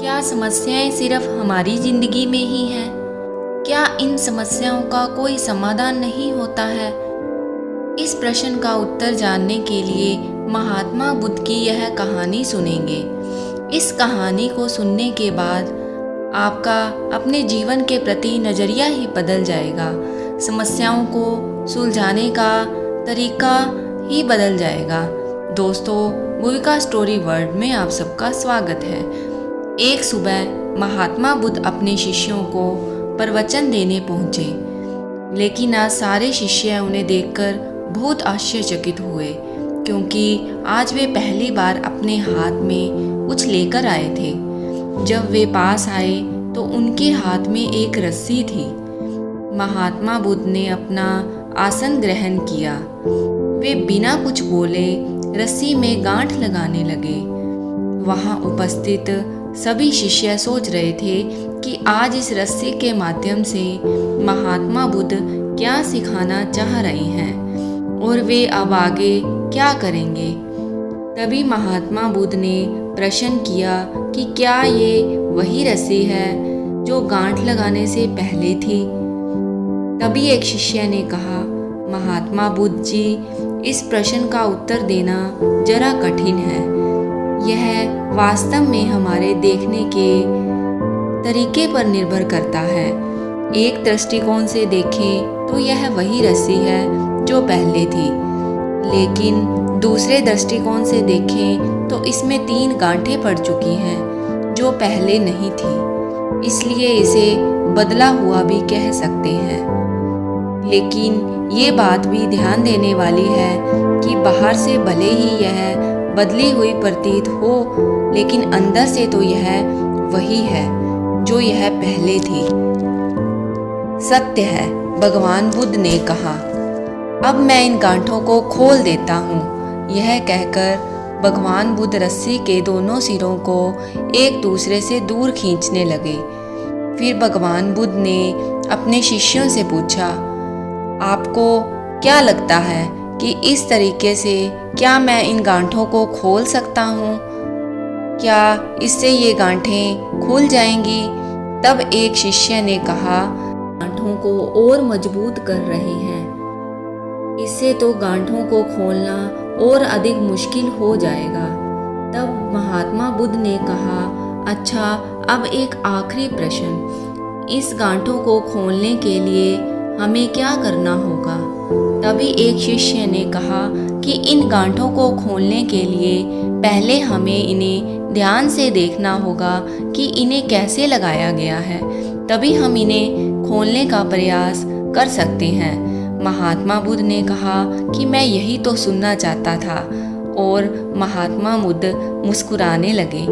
क्या समस्याएं सिर्फ हमारी जिंदगी में ही हैं? क्या इन समस्याओं का कोई समाधान नहीं होता है? इस प्रश्न का उत्तर जानने के लिए महात्मा बुद्ध की यह कहानी सुनेंगे। इस कहानी को सुनने के बाद आपका अपने जीवन के प्रति नज़रिया ही बदल जाएगा। समस्याओं को सुलझाने का तरीका ही बदल जाएगा। दोस्तों, भूमिका स्टोरी वर्ल्ड में आप सबका स्वागत है। एक सुबह महात्मा बुद्ध अपने शिष्यों को प्रवचन देने पहुँचे, लेकिन आज सारे शिष्य उन्हें देखकर बहुत आश्चर्यचकित हुए, क्योंकि आज वे पहली बार अपने हाथ में कुछ लेकर आए थे। जब वे पास आए तो उनके हाथ में एक रस्सी थी। महात्मा बुद्ध ने अपना आसन ग्रहण किया। वे बिना कुछ बोले रस्सी में गांठ लगाने लगे। वहां उपस्थित सभी शिष्य सोच रहे थे कि आज इस रस्सी के माध्यम से महात्मा बुद्ध क्या सिखाना चाह रहे हैं और वे अब आगे क्या करेंगे। तभी महात्मा बुद्ध ने प्रश्न किया कि क्या ये वही रस्सी है जो गांठ लगाने से पहले थी। तभी एक शिष्य ने कहा, महात्मा बुद्ध जी, इस प्रश्न का उत्तर देना जरा कठिन है। यह वास्तव में हमारे देखने के तरीके पर निर्भर करता है। एक दृष्टिकोण से देखें तो यह वही रस्सी है जो पहले थी, लेकिन दूसरे दृष्टिकोण से देखें तो इसमें 3 गांठें पड़ चुकी हैं जो पहले नहीं थी, इसलिए इसे बदला हुआ भी कह सकते हैं। लेकिन ये बात भी ध्यान देने वाली है कि बाहर से भले ही यह बदली हुई प्रतीत हो, लेकिन अंदर से तो यह वही है जो यह पहले थी। सत्य है, भगवान बुद्ध ने कहा। अब मैं इन गांठों को खोल देता हूँ। यह कहकर भगवान बुद्ध रस्सी के दोनों सिरों को एक दूसरे से दूर खींचने लगे। फिर भगवान बुद्ध ने अपने शिष्यों से पूछा, आपको क्या लगता है कि इस तरीके से क्या मैं इन गांठों को खोल सकता हूँ? क्या इससे ये गांठें खुल जाएंगी? तब एक शिष्य ने कहा, गांठों को और मजबूत कर रहे हैं, इससे तो गांठों को खोलना और अधिक मुश्किल हो जाएगा। तब महात्मा बुद्ध ने कहा, अच्छा, अब एक आखिरी प्रश्न, इस गांठों को खोलने के लिए हमें क्या करना होगा? तभी एक शिष्य ने कहा कि इन गांठों को खोलने के लिए पहले हमें इन्हें ध्यान से देखना होगा कि इन्हें कैसे लगाया गया है, तभी हम इन्हें खोलने का प्रयास कर सकते हैं। महात्मा बुद्ध ने कहा कि मैं यही तो सुनना चाहता था, और महात्मा बुद्ध मुस्कुराने लगे।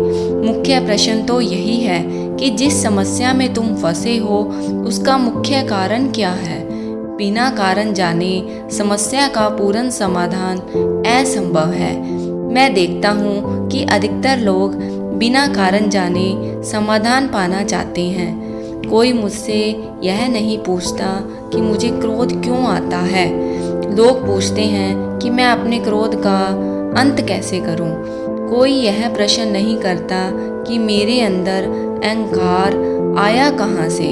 मुख्य प्रश्न तो यही है कि जिस समस्या में तुम फंसे हो उसका मुख्य कारण क्या है। बिना कारण जाने समस्या का पूर्ण समाधान असंभव है। मैं देखता हूँ कि अधिकतर लोग बिना कारण जाने समाधान पाना चाहते हैं। कोई मुझसे यह नहीं पूछता कि मुझे क्रोध क्यों आता है। लोग पूछते हैं कि मैं अपने क्रोध का अंत कैसे करूं। कोई यह प्रश्न नहीं करता कि मेरे अंदर अहंकार आया कहाँ से।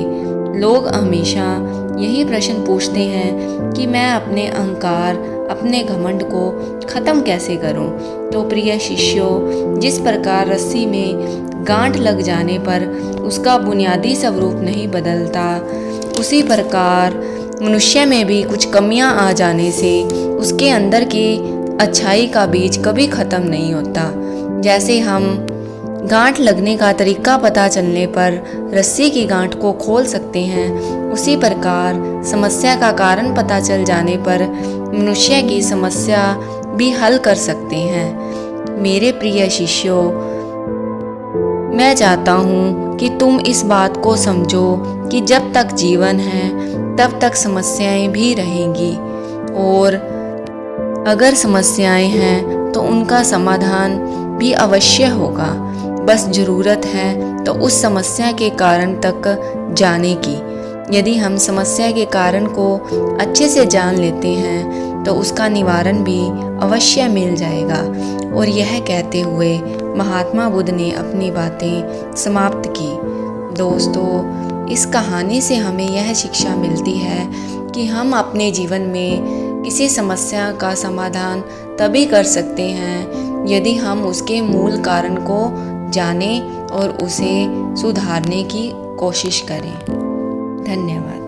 लोग हमेशा यही प्रश्न पूछते हैं कि मैं अपने अहंकार, अपने घमंड को ख़त्म कैसे करूं। तो प्रिय शिष्यों, जिस प्रकार रस्सी में गांठ लग जाने पर उसका बुनियादी स्वरूप नहीं बदलता, उसी प्रकार मनुष्य में भी कुछ कमियां आ जाने से उसके अंदर की अच्छाई का बीज कभी ख़त्म नहीं होता। जैसे हम गांठ लगने का तरीका पता चलने पर रस्सी की गांठ को खोल सकते हैं, उसी प्रकार समस्या का कारण पता चल जाने पर मनुष्य की समस्या भी हल कर सकते हैं। मेरे प्रिय शिष्यों, मैं चाहता हूँ कि तुम इस बात को समझो कि जब तक जीवन है तब तक समस्याएं भी रहेंगी, और अगर समस्याएं हैं तो उनका समाधान भी अवश्य होगा। बस ज़रूरत है तो उस समस्या के कारण तक जाने की। यदि हम समस्या के कारण को अच्छे से जान लेते हैं तो उसका निवारण भी अवश्य मिल जाएगा। और यह कहते हुए महात्मा बुद्ध ने अपनी बातें समाप्त की। दोस्तों, इस कहानी से हमें यह शिक्षा मिलती है कि हम अपने जीवन में किसी समस्या का समाधान तभी कर सकते हैं यदि हम उसके मूल कारण को जानें और उसे सुधारने की कोशिश करें। धन्यवाद।